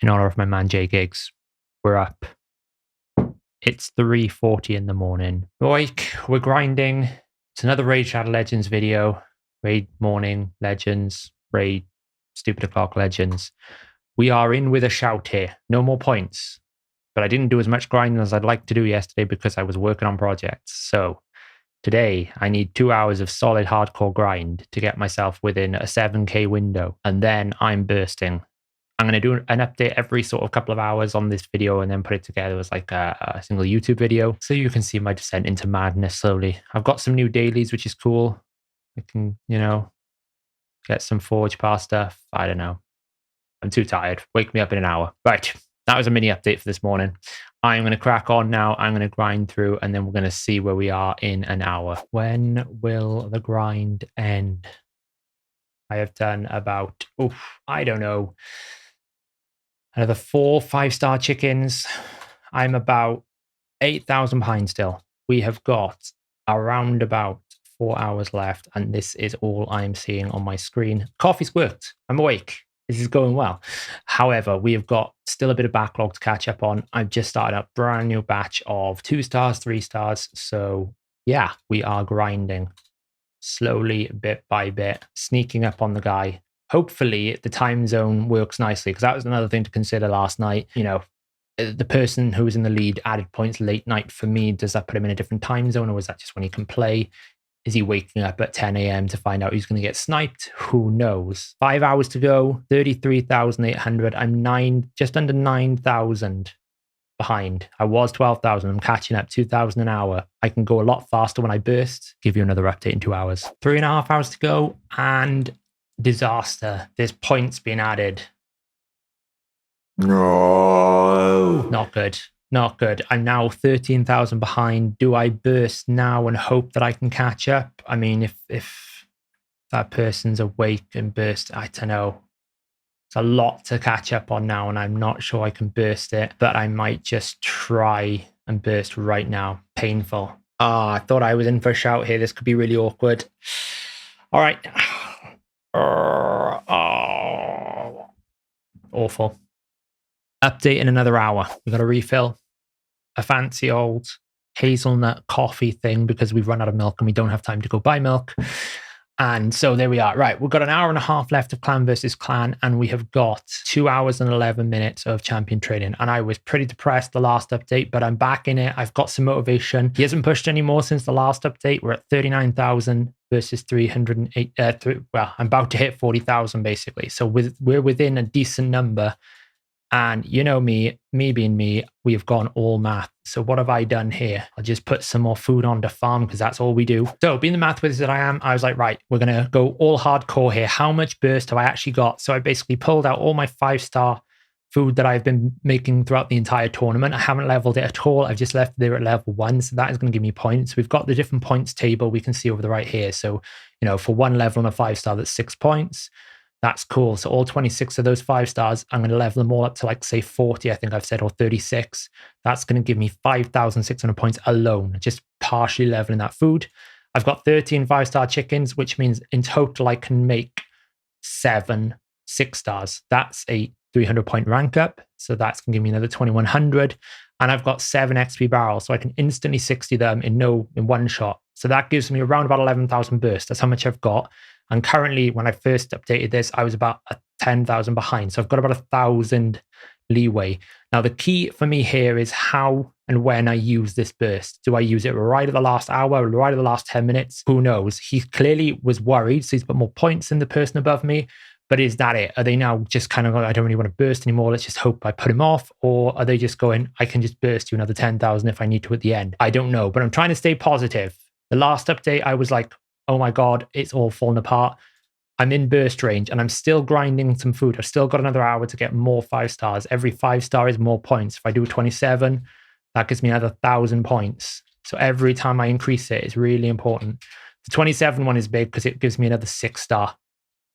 in honor of my man Jay Giggs. We're up. It's 3:40 in the morning. We're grinding. It's another Raid Shadow Legends video. Raid Morning Legends. Raid Stupid O'Clock Legends. We are in with a shout here. No more points. But I didn't do as much grinding as I'd like to do yesterday because I was working on projects. So today I need 2 hours of solid hardcore grind to get myself within a 7k window. And then I'm bursting. I'm going to do an update every sort of couple of hours on this video and then put it together as like a single YouTube video. So you can see my descent into madness slowly. I've got some new dailies, which is cool. I can, get some Forge Pass stuff. I don't know. I'm too tired. Wake me up in an hour. Right. That was a mini update for this morning. I'm going to crack on now. I'm going to grind through and then we're going to see where we are in an hour. When will the grind end? I have done about, I don't know, another 4 5-star chickens. I'm about 8,000 behind still. We have got around about 4 hours left, and this is all I'm seeing on my screen. Coffee's worked. I'm awake. This is going well. However, we have got still a bit of backlog to catch up on. I've just started a brand new batch of 2 stars, 3 stars. So yeah, we are grinding slowly, bit by bit, sneaking up on the guy. Hopefully the time zone works nicely, because that was another thing to consider last night. The person who was in the lead added points late night. For me, does that put him in a different time zone, or was that just when he can play? Is he waking up at 10 a.m. to find out he's going to get sniped? Who knows? 5 hours to go, 33,800. I'm just under 9,000 behind. I was 12,000. I'm catching up 2,000 an hour. I can go a lot faster when I burst. Give you another update in 2 hours. 3.5 hours to go, and disaster. There's points being added. No. Not good. Not good. I'm now 13,000 behind. Do I burst now and hope that I can catch up? I mean, if that person's awake and burst, I don't know. It's a lot to catch up on now, and I'm not sure I can burst it, but I might just try and burst right now. Painful. I thought I was in for a shout here. This could be really awkward. All right. Awful. Update in another hour. We've got to refill a fancy old hazelnut coffee thing because we've run out of milk and we don't have time to go buy milk. And so there we are. Right, we've got an hour and a half left of clan versus clan, and we have got 2 hours and 11 minutes of champion training. And I was pretty depressed the last update, but I'm back in it. I've got some motivation. He hasn't pushed anymore since the last update. We're at 39,000 versus 308. I'm about to hit 40,000 basically. So we're within a decent number. And you know me being me, we have gone all math. So what have I done here? I'll just put some more food on to farm because that's all we do. So being the math wizard that I am, I was like, right, we're going to go all hardcore here. How much burst have I actually got? So I basically pulled out all my 5-star food that I've been making throughout the entire tournament. I haven't leveled it at all. I've just left it there at level 1. So that is going to give me points. We've got the different points table we can see over the right here. So, for one level on a 5-star, that's 6 points. That's cool. So all 26 of those 5 stars, I'm going to level them all up to like, say 40, I think I've said, or 36. That's going to give me 5,600 points alone, just partially leveling that food. I've got 13 5-star chickens, which means in total I can make 7 6-stars. That's a 300 point rank up. So that's going to give me another 2,100. And I've got 7 XP barrels, so I can instantly 60 them in one shot. So that gives me around about 11,000 burst. That's how much I've got. And currently, when I first updated this, I was about 10,000 behind. So I've got about 1,000 leeway. Now, the key for me here is how and when I use this burst. Do I use it right at the last hour, right at the last 10 minutes? Who knows? He clearly was worried, so he's put more points than the person above me. But is that it? Are they now just kind of like, I don't really want to burst anymore, let's just hope I put him off? Or are they just going, I can just burst you another 10,000 if I need to at the end? I don't know, but I'm trying to stay positive. The last update, I was like, oh my God, it's all falling apart. I'm in burst range and I'm still grinding some food. I've still got another hour to get more 5 stars. Every 5-star is more points. If I do 27, that gives me another 1,000 points. So every time I increase it, it's really important. The 27 one is big because it gives me another 6-star.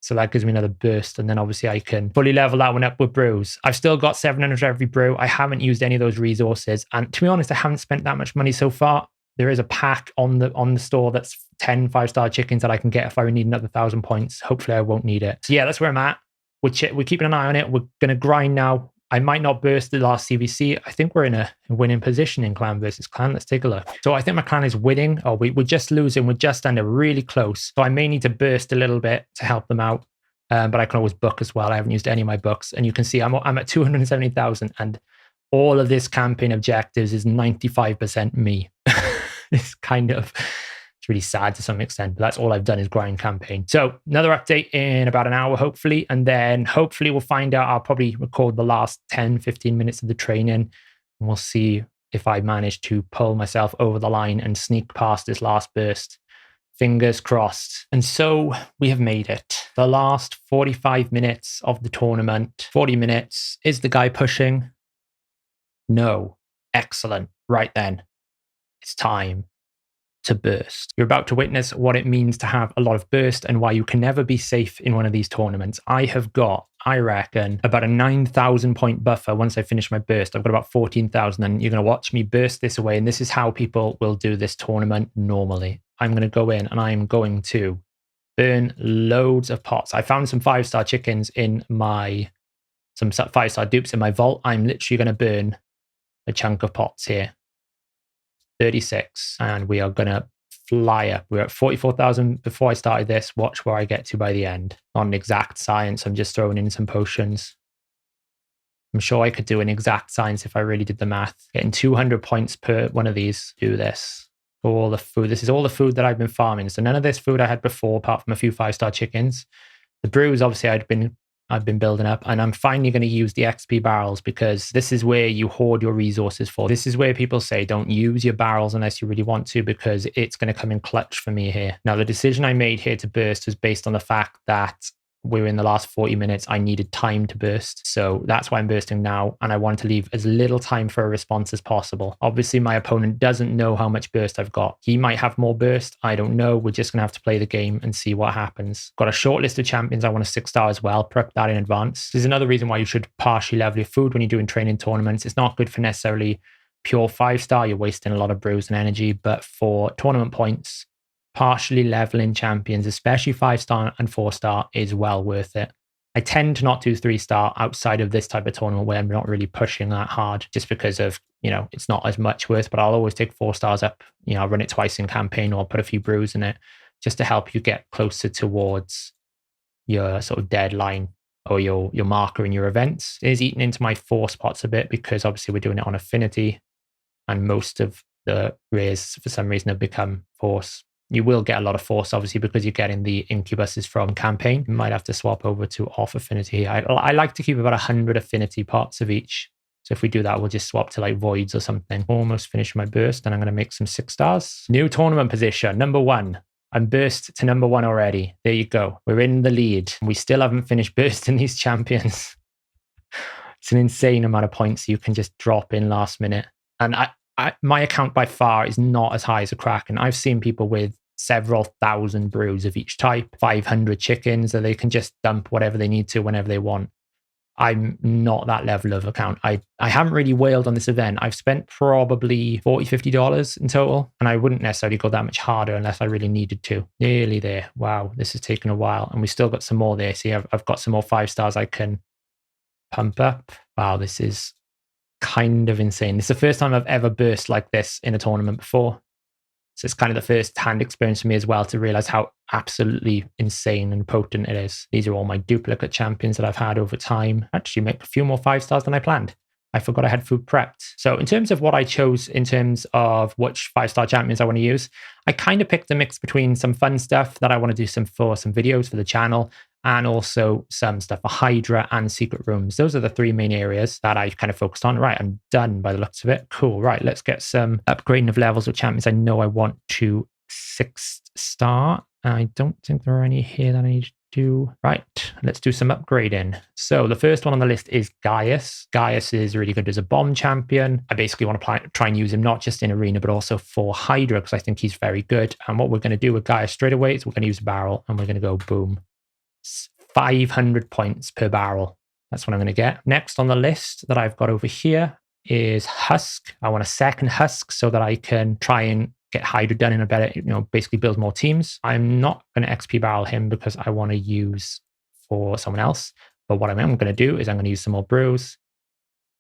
So that gives me another burst. And then obviously I can fully level that one up with brews. I've still got 700 for every brew. I haven't used any of those resources. And to be honest, I haven't spent that much money so far. There is a pack on the store that's 10 5-star chickens that I can get if I need another 1,000 points. Hopefully I won't need it. So yeah, that's where I'm at. We're keeping an eye on it. We're going to grind now. I might not burst the last CVC. I think we're in a winning position in clan versus clan. Let's take a look. So I think my clan is winning. Oh, we're just losing. We're just under, really close. So I may need to burst a little bit to help them out. But I can always book as well. I haven't used any of my books. And you can see I'm at 270,000, and all of this campaign objectives is 95% me. It's it's really sad to some extent, but that's all I've done is grind campaign. So another update in about an hour, hopefully. And then hopefully we'll find out. I'll probably record the last 10, 15 minutes of the training, and we'll see if I manage to pull myself over the line and sneak past this last burst. Fingers crossed. And so we have made it. The last 45 minutes of the tournament. 40 minutes. Is the guy pushing? No. Excellent. Right then. It's time to burst. You're about to witness what it means to have a lot of burst and why you can never be safe in one of these tournaments. I have got, I reckon, about a 9,000 point buffer once I finish my burst. I've got about 14,000, and you're going to watch me burst this away. And this is how people will do this tournament normally. I'm going to go in and I'm going to burn loads of pots. I found some 5-star chickens in some 5-star dupes in my vault. I'm literally going to burn a chunk of pots here. 36, and we are going to fly up. We were at 44,000 before I started this. Watch where I get to by the end. Not an exact science. I'm just throwing in some potions. I'm sure I could do an exact science if I really did the math. Getting 200 points per one of these. Do this. All the food. This is all the food that I've been farming. So none of this food I had before, apart from a few 5-star chickens. The brews, obviously, I've been building up, and I'm finally going to use the XP barrels, because this is where you hoard your resources for. This is where people say don't use your barrels unless you really want to, because it's going to come in clutch for me here. Now, the decision I made here to burst was based on the fact that we're in the last 40 minutes. I needed time to burst. So that's why I'm bursting now. And I want to leave as little time for a response as possible. Obviously, my opponent doesn't know how much burst I've got. He might have more burst. I don't know. We're just going to have to play the game and see what happens. Got a short list of champions. I want a 6-star as well. Prep that in advance. This is another reason why you should partially level your food when you're doing training tournaments. It's not good for necessarily pure 5-star. You're wasting a lot of brews and energy. But for tournament points, partially leveling champions, especially 5-star and 4-star, is well worth it. I tend to not do 3-star outside of this type of tournament where I'm not really pushing that hard, just because of, it's not as much worth, but I'll always take 4 stars up. I'll run it twice in campaign, or I'll put a few brews in it just to help you get closer towards your sort of deadline or your marker in your events. It is eating into my force pots a bit, because obviously we're doing it on affinity, and most of the rares for some reason have become force. You will get a lot of force, obviously, because you're getting the incubuses from campaign. You might have to swap over to off affinity. I like to keep about 100 affinity pots of each. So if we do that, we'll just swap to like voids or something. Almost finished my burst, and I'm going to make some 6-stars. New tournament position, number 1. I'm burst to number 1 already. There you go. We're in the lead. We still haven't finished bursting these champions. It's an insane amount of points you can just drop in last minute. And my account by far is not as high as a Kraken. I've seen people with several thousand brews of each type, 500 chickens, that they can just dump whatever they need to whenever they want. I'm not that level of account. I haven't really whaled on this event. I've spent probably $40, $50 in total, and I wouldn't necessarily go that much harder unless I really needed to. Nearly there. Wow, this has taken a while, and we still got some more there. See, I've got some more 5-stars I can pump up. Wow, this is kind of insane. This is the first time I've ever burst like this in a tournament before. So it's kind of the first hand experience for me as well, to realize how absolutely insane and potent it is. These are all my duplicate champions that I've had over time. Actually make a few more 5-stars than I planned. I forgot I had food prepped. So in terms of what I chose in terms of which 5-star champions I want to use, I kind of picked a mix between some fun stuff that I want to do some videos for the channel, and also some stuff for Hydra and secret rooms. Those are the 3 main areas that I kind of focused on. Right, I'm done by the looks of it. Cool. Right, let's get some upgrading of levels of champions. I know I want to 6-star. I don't think there are any here that I need to do. Right, let's do some upgrading. So the first one on the list is Gaius. Gaius is really good as a bomb champion. I basically want to try and use him not just in arena, but also for Hydra, because I think he's very good. And what we're going to do with Gaius straight away is we're going to use a barrel, and we're going to go boom. 500 points per barrel. That's what I'm going to get. Next on the list that I've got over here is Husk. I want a second Husk so that I can try and get Hydra done in a better, basically build more teams. I'm not going to XP barrel him because I want to use for someone else. But what I'm going to do is I'm going to use some more brews.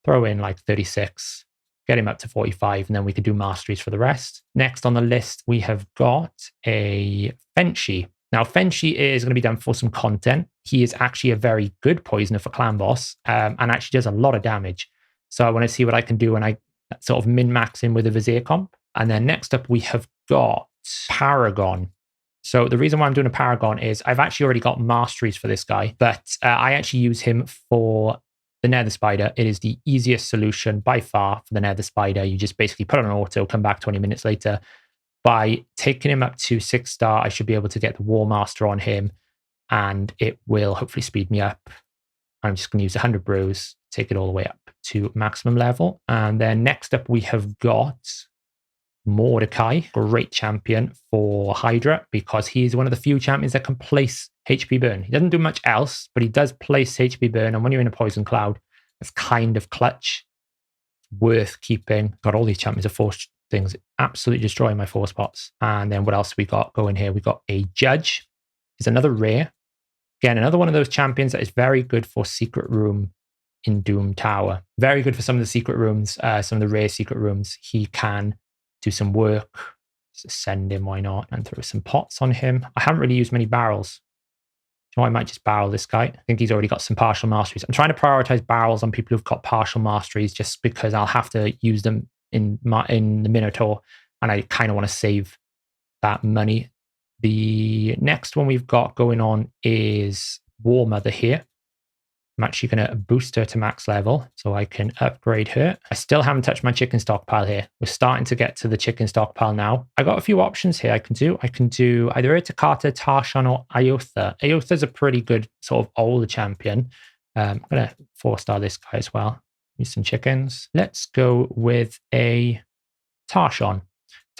throw in like 36, get him up to 45, and then we could do masteries for the rest. Next on the list, we have got a Fenshi. Now, Fenshi is going to be done for some content. He is actually a very good poisoner for clan boss, and actually does a lot of damage. So I want to see what I can do when I sort of min-max him with a Vizier comp. And then next up, we have got Paragon. So the reason why I'm doing a Paragon is I've actually already got masteries for this guy, but I actually use him for the Nether Spider. It is the easiest solution by far for the Nether Spider. You just basically put on an auto, come back 20 minutes later. By taking him up to 6-star, I should be able to get the War Master on him, and it will hopefully speed me up. I'm just going to use 100 brews, take it all the way up to maximum level. And then next up, we have got Mordecai, great champion for Hydra, because he's one of the few champions that can place HP burn. He doesn't do much else, but he does place HP burn. And when you're in a poison cloud, it's kind of clutch, worth keeping. Got all these champions of force things, absolutely destroying my 4 spots. And then what else we got going here? We got a Judge. He's another rare. Again, another one of those champions that is very good for secret room in Doom Tower. Very good for some of the secret rooms, some of the rare secret rooms. He can do some work. Just send him, why not? And throw some pots on him. I haven't really used many barrels. You know, I might just barrel this guy. I think he's already got some partial masteries. I'm trying to prioritize barrels on people who've got partial masteries just because I'll have to use them in the Minotaur, and I kind of want to save that money. The next one we've got going on is War Mother here. I'm actually going to boost her to max level so I can upgrade her. I still haven't touched my chicken stockpile here. We're starting to get to the chicken stockpile now. I got a few options here I can do. I can do either Takata, Tarshan, or Iotha. Iotha's a pretty good sort of older champion. I'm going to 4-star this guy as well. Use some chickens. Let's go with a Tarshan.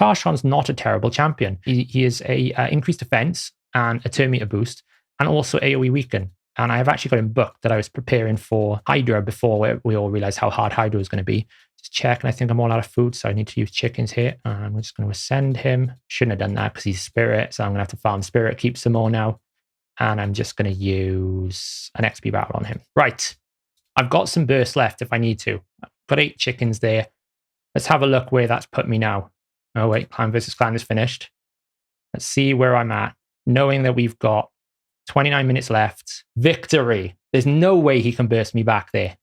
Tarshan's not a terrible champion. He is a increased defense and a turn meter boost, and also AoE weaken. And I have actually got him booked that I was preparing for Hydra before we all realized how hard Hydra was going to be. Just check, and I think I'm all out of food, so I need to use chickens here. And we're just going to ascend him. Shouldn't have done that because he's spirit, so I'm going to have to farm spirit, keep some more now. And I'm just going to use an XP battle on him. Right. I've got some bursts left if I need to. I've got 8 chickens there. Let's have a look where that's put me now. Oh, wait. Clan versus clan is finished. Let's see where I'm at. Knowing that we've got 29 minutes left. Victory. There's no way he can burst me back there.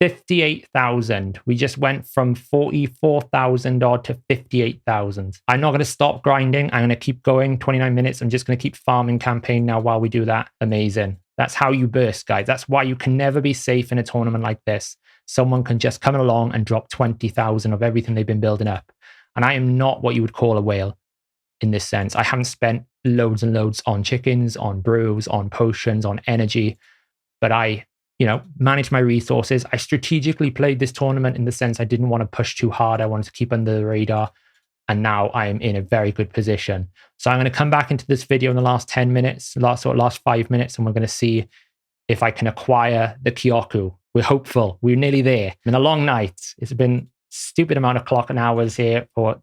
58,000. We just went from 44,000 odd to 58,000. I'm not going to stop grinding. I'm going to keep going. 29 minutes. I'm just going to keep farming campaign now while we do that. Amazing. That's how you burst, guys. That's why you can never be safe in a tournament like this. Someone can just come along and drop 20,000 of everything they've been building up. And I am not what you would call a whale in this sense. I haven't spent loads and loads on chickens, on brews, on potions, on energy. But I, managed my resources. I strategically played this tournament in the sense I didn't want to push too hard. I wanted to keep under the radar. And now I am in a very good position. So I'm going to come back into this video in the last 10 minutes, last 5 minutes, and we're going to see if I can acquire the Kyoku. We're hopeful. We're nearly there. It's been a long night. It's been stupid amount of clock and hours here for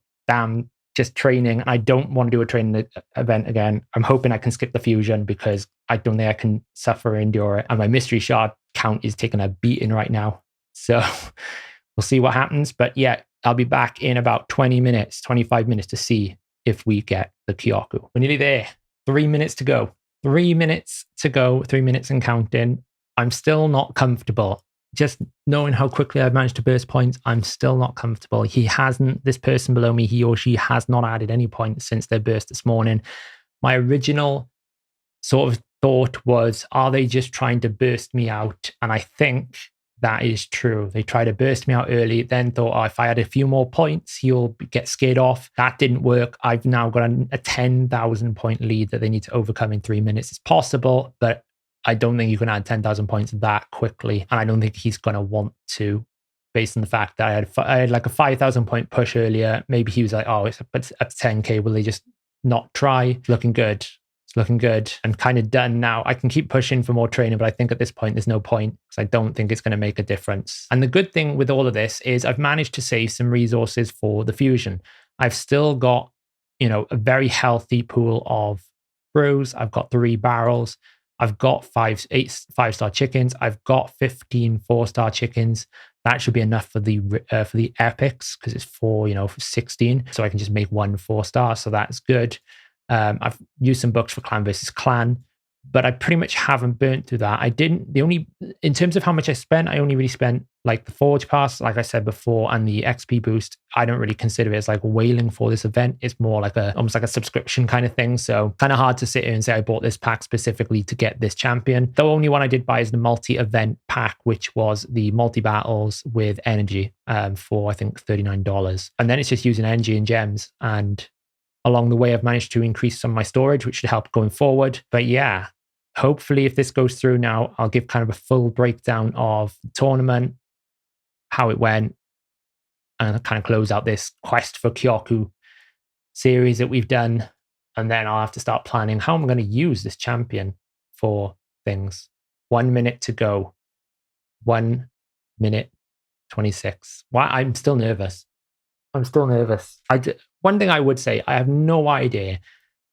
just training. And I don't want to do a training event again. I'm hoping I can skip the fusion because I don't think I can suffer or endure it. And my mystery shard count is taking a beating right now. So we'll see what happens. But yeah, I'll be back in about 20 minutes, 25 minutes to see if we get the Kyoku. We're nearly there. 3 minutes to go. 3 minutes to go. 3 minutes and counting. I'm still not comfortable. Just knowing how quickly I've managed to burst points, I'm still not comfortable. This person below me, he or she has not added any points since their burst this morning. My original sort of thought was, are they just trying to burst me out? And I think that is true. They tried to burst me out early, then thought, if I had a few more points, he'll get scared off. That didn't work. I've now got a 10,000 point lead that they need to overcome in 3 minutes. It's possible, but I don't think you can add 10,000 points that quickly. And I don't think he's going to want to, based on the fact that I had like a 5,000 point push earlier. Maybe he was like, it's up to 10K. Will they just not try? It's looking good. It's looking good and kind of done now. I can keep pushing for more training, but I think at this point, there's no point because I don't think it's going to make a difference. And the good thing with all of this is I've managed to save some resources for the fusion. I've still got, a very healthy pool of brews. I've got 3 barrels. I've got 5-star chickens. I've got 15 4-star chickens That should be enough for the epics, because it's 4, for 16. So I can just make 1 4-star. So that's good. I've used some books for clan versus clan, but I pretty much haven't burnt through that. In terms of how much I spent, I only really spent like the Forge Pass, like I said before, and the XP boost. I don't really consider it as like whaling for this event. It's more like almost like a subscription kind of thing. So kind of hard to sit here and say I bought this pack specifically to get this champion. The only one I did buy is the multi-event pack, which was the multi-battles with energy for I think $39. And then it's just using energy and gems. And along the way, I've managed to increase some of my storage, which should help going forward. But yeah, hopefully if this goes through now, I'll give kind of a full breakdown of the tournament, how it went, and kind of close out this quest for Kyoku series that we've done. And then I'll have to start planning how I'm going to use this champion for things. 1 minute to go. 1 minute 26. Why? I'm still nervous. One thing I would say, I have no idea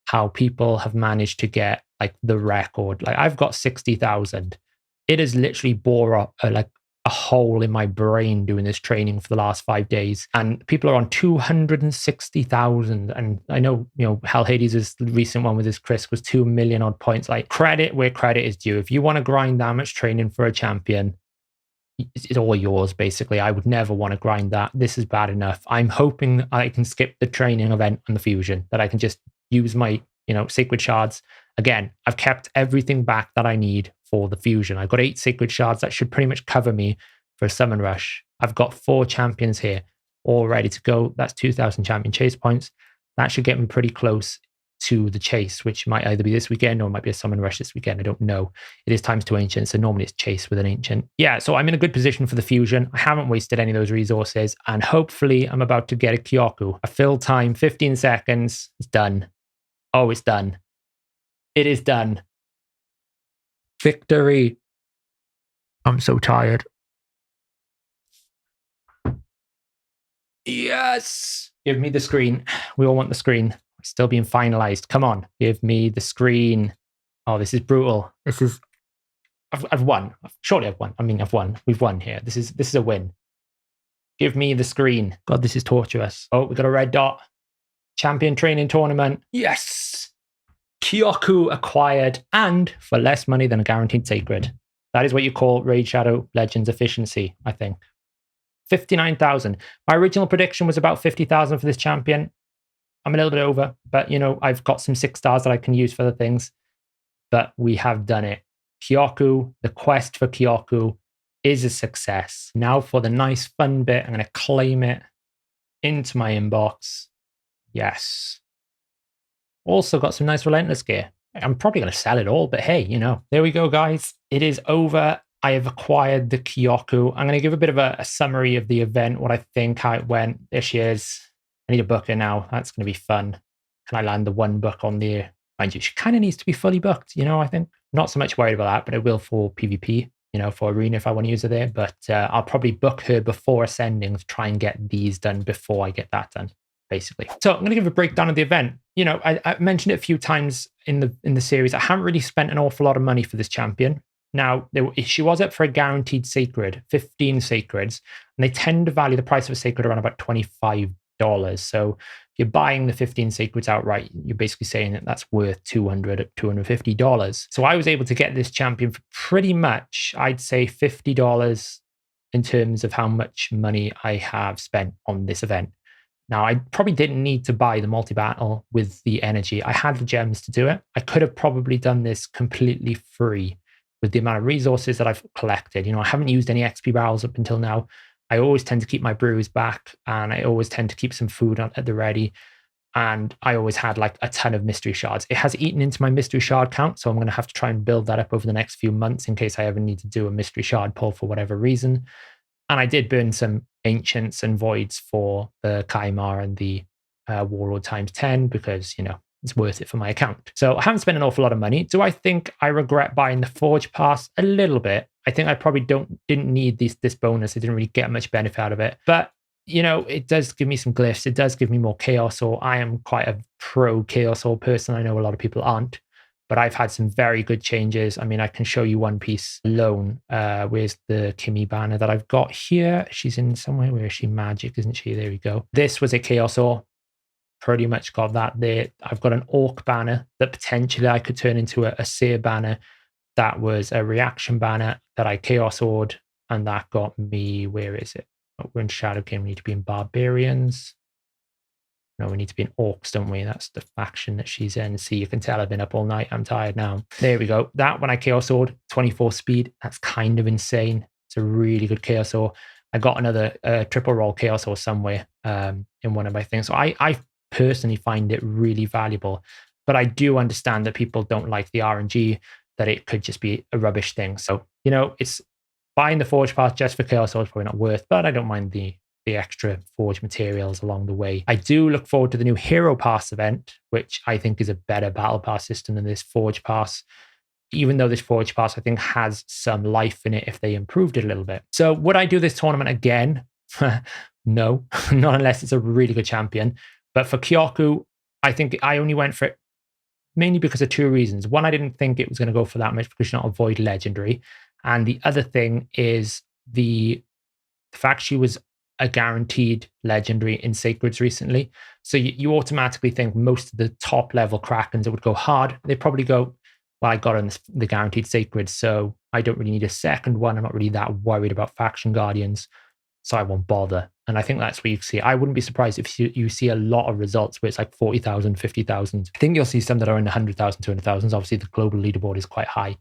how people have managed to get like the record. Like I've got 60,000. It has literally bore up like a hole in my brain doing this training for the last 5 days. And people are on 260,000. And I know, Hellhades' recent one with his Chris was 2 million odd points. Like credit where credit is due. If you want to grind that much training for a champion, it's all yours, basically. I would never want to grind that. This is bad enough. I'm hoping I can skip the training event and the fusion, that I can just use my, sacred shards. Again, I've kept everything back that I need for the fusion. I've got 8 sacred shards that should pretty much cover me for a summon rush. I've got 4 champions here all ready to go. That's 2,000 champion chase points. That should get me pretty close to the chase, which might either be this weekend or it might be a summon rush this weekend. I don't know. It is times 2 ancients, so normally it's chase with an ancient. Yeah, so I'm in a good position for the fusion. I haven't wasted any of those resources, and hopefully I'm about to get a Kyoku. A fill time, 15 seconds. It's done. Oh, it's done. It is done. Victory. I'm so tired. Yes. Give me the screen. We all want the screen. Still being finalized. Come on, give me the screen. Oh, this is brutal. I've won. Surely I've won. I've won. We've won here. This is a win. Give me the screen. God, this is torturous. Oh, we got a red dot. Champion training tournament. Yes. Kyoku acquired, and for less money than a guaranteed sacred. That is what you call Raid Shadow Legends efficiency, I think. 59,000. My original prediction was about 50,000 for this champion. I'm a little bit over, but I've got some 6 stars that I can use for the things. But we have done it. Kyoku, the quest for Kyoku is a success. Now for the nice fun bit, I'm going to claim it into my inbox. Yes. Also got some nice Relentless gear. I'm probably going to sell it all, but hey, there we go, guys. It is over. I have acquired the Kyoku. I'm going to give a bit of a summary of the event, what I think, how it went. There she is. I need a booker now. That's going to be fun. Can I land the 1 book on there? Mind you, she kind of needs to be fully booked, I think. Not so much worried about that, but I will for PvP, for Arena if I want to use her there. But I'll probably book her before Ascending to try and get these done before I get that done, basically. So I'm going to give a breakdown of the event. I mentioned it a few times in the series. I haven't really spent an awful lot of money for this champion. Now, she was up for a guaranteed sacred, 15 sacreds, and they tend to value the price of a sacred around about $25. So if you're buying the 15 sacreds outright, you're basically saying that that's worth $200, $250. So I was able to get this champion for pretty much, I'd say $50 in terms of how much money I have spent on this event. Now, I probably didn't need to buy the multi-battle with the energy. I had the gems to do it. I could have probably done this completely free with the amount of resources that I've collected. I haven't used any XP barrels up until now. I always tend to keep my brews back, and I always tend to keep some food at the ready. And I always had like a ton of mystery shards. It has eaten into my mystery shard count, so I'm going to have to try and build that up over the next few months in case I ever need to do a mystery shard pull for whatever reason. And I did burn some ancients and voids for the Kaimar and the Warlord times 10 because, it's worth it for my account. So I haven't spent an awful lot of money. Do I think I regret buying the Forge Pass? A little bit. I think I probably didn't need this bonus. I didn't really get much benefit out of it. But, it does give me some glyphs. It does give me more Chaos Ore. I am quite a pro Chaos Ore person. I know a lot of people aren't. but I've had some very good changes. I mean, I can show you one piece alone. Where's the Kimmy banner that I've got here? She's in somewhere. Where is she? Magic, isn't she? There we go. This was a Chaos Ore. Pretty much got that there. I've got an Orc banner that potentially I could turn into a Seer banner. That was a reaction banner that I Chaos Ored, and that got me, where is it? Oh, we're in Shadow King. We need to be in Barbarians. No, we need to be in Orcs, don't we? That's the faction that she's in. See, you can tell I've been up all night. I'm tired now. There we go. That one I Chaos Ored, 24 speed. That's kind of insane. It's a really good Chaos Ore. I got another triple roll Chaos Ore somewhere in one of my things. So I personally find it really valuable. But I do understand that people don't like the RNG, that it could just be a rubbish thing. So, you know, it's buying the Forge Pass just for Chaos Ore is probably not worth, but I don't mind the extra Forge materials along the way. I do look forward to the new Hero Pass event, which I think is a better Battle Pass system than this Forge Pass, even though this Forge Pass, I think, has some life in it if they improved it a little bit. So would I do this tournament again? No, not unless it's a really good champion. But for Kyoku, I think I only went for it mainly because of two reasons. One, I didn't think it was going to go for that much because she's not a Void Legendary. And the other thing is the fact she was a guaranteed legendary in Sacreds recently. So you automatically think most of the top level Krakens that would go hard, they probably go, well, I got on the guaranteed Sacreds, so I don't really need a second one. I'm not really that worried about Faction Guardians, so I won't bother. And I think that's where you see it. I wouldn't be surprised if you see a lot of results where it's like 40,000, 50,000. I think you'll see some that are in the 100,000, 200,000. Obviously, the global leaderboard is quite high.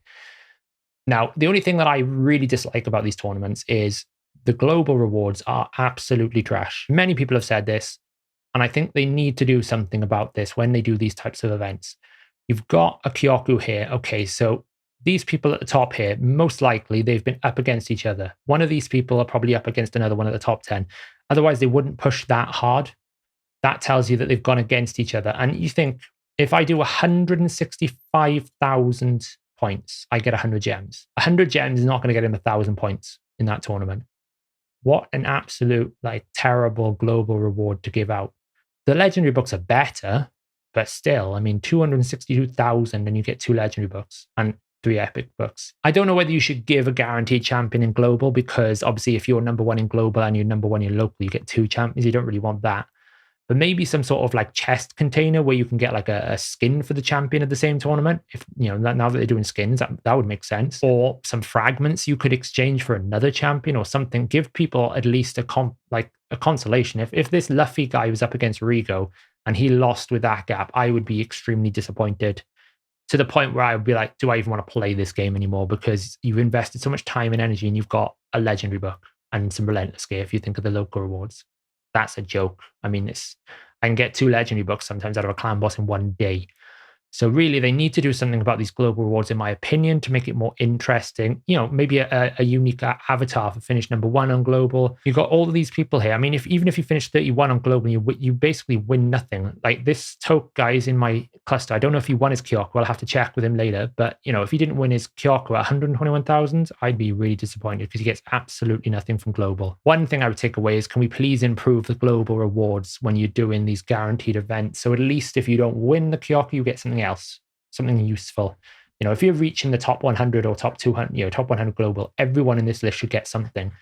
Now, the only thing that I really dislike about these tournaments is the global rewards are absolutely trash. Many people have said this, and I think they need to do something about this when they do these types of events. You've got a Kyoku here. Okay, so these people at the top here, most likely they've been up against each other. One of these people are probably up against another one at the top 10. Otherwise, they wouldn't push that hard. That tells you that they've gone against each other. And you think, if I do 165,000 points, I get 100 gems. 100 gems is not going to get him 1,000 points in that tournament. What an absolute, like, terrible global reward to give out. The legendary books are better, but still, I mean, 262,000 and you get 2 legendary books and 3 epic books. I don't know whether you should give a guaranteed champion in global, because obviously if you're number 1 in global and you're number 1 in local, you get 2 champions. You don't really want that. But maybe some sort of like chest container where you can get like a skin for the champion at the same tournament. If, you know, now that they're doing skins, that would make sense. Or some fragments you could exchange for another champion or something. Give people at least a consolation. If this Luffy guy was up against Rigo and he lost with that gap, I would be extremely disappointed, to the point where I would be like, do I even want to play this game anymore? Because you've invested so much time and energy and you've got a legendary book and some relentless gear if you think of the local rewards. That's a joke. I mean, I can get 2 legendary books sometimes out of a clan boss in one day. So really, they need to do something about these global rewards, in my opinion, to make it more interesting. You know, maybe a unique avatar for finish number 1 on global. You've got all of these people here. I mean, even if you finish 31 on global, you basically win nothing. Like this Toke guy is in my cluster. I don't know if he won his Kyoku. I'll have to check with him later. But, you know, if he didn't win his Kyoku at 121,000, I'd be really disappointed because he gets absolutely nothing from global. One thing I would take away is, can we please improve the global rewards when you're doing these guaranteed events? So at least if you don't win the Kyoku, you get something else, something useful. You know, if you're reaching the top 100 or top 200, you know, top 100 global, everyone in this list should get something.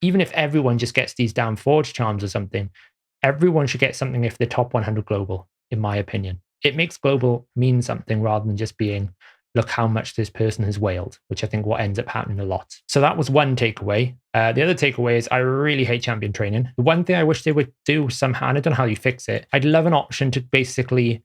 Even if everyone just gets these damn Forge Charms or something, everyone should get something if they're top 100 global, in my opinion. It makes global mean something rather than just being, look how much this person has whaled, which I think what ends up happening a lot. So that was one takeaway. The other takeaway is I really hate champion training. The one thing I wish they would do somehow, and I don't know how you fix it, I'd love an option to basically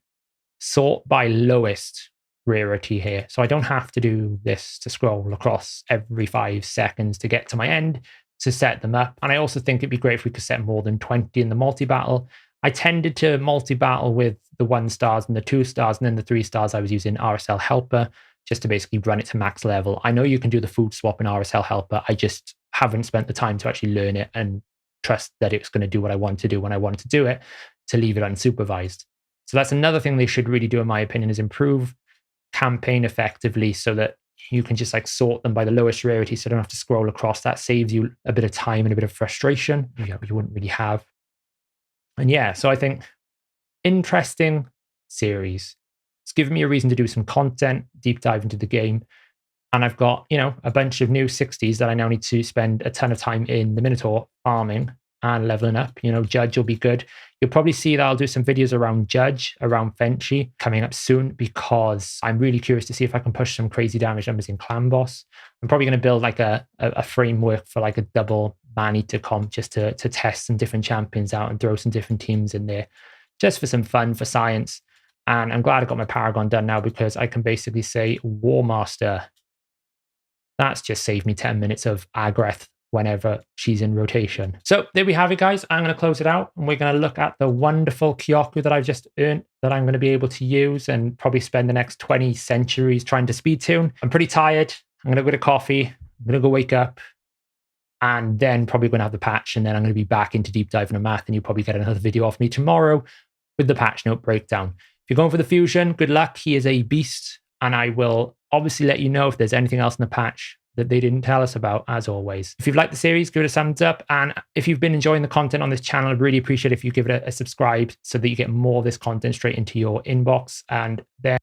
sort by lowest rarity here. So I don't have to do this to scroll across every 5 seconds to get to my end to set them up. And I also think it'd be great if we could set more than 20 in the multi-battle. I tended to multi-battle with the 1 stars and the 2 stars, and then the 3 stars I was using RSL Helper just to basically run it to max level. I know you can do the food swap in RSL Helper. I just haven't spent the time to actually learn it and trust that it's going to do what I want to do when I want to do it, to leave it unsupervised. So that's another thing they should really do, in my opinion, is improve campaign effectively so that you can just like sort them by the lowest rarity, so you don't have to scroll across. That saves you a bit of time and a bit of frustration you wouldn't really have. And yeah, so I think interesting series. It's given me a reason to do some content, deep dive into the game. And I've got, a bunch of new 60s that I now need to spend a ton of time in the Minotaur farming and leveling up. Judge will be good. You'll probably see that I'll do some videos around Judge, around Fenchy coming up soon, because I'm really curious to see if I can push some crazy damage numbers in Clan Boss. I'm probably going to build like a framework for like a double man-eater comp just to test some different champions out and throw some different teams in there just for some fun, for science. And I'm glad I got my Paragon done now, because I can basically say War Master. That's just saved me 10 minutes of Agreth whenever she's in rotation. So there we have it, guys. I'm going to close it out, and we're going to look at the wonderful Kyoku that I've just earned, that I'm going to be able to use and probably spend the next 20 centuries trying to speed tune. I'm pretty tired. I'm going to go to coffee. I'm going to go wake up, and then probably going to have the patch, and then I'm going to be back into deep diving of math, and you'll probably get another video off me tomorrow with the patch note breakdown. If you're going for the fusion, good luck. He is a beast, and I will obviously let you know if there's anything else in the patch that they didn't tell us about, as always. If you've liked the series, give it a thumbs up. And if you've been enjoying the content on this channel, I'd really appreciate if you give it a subscribe so that you get more of this content straight into your inbox. And then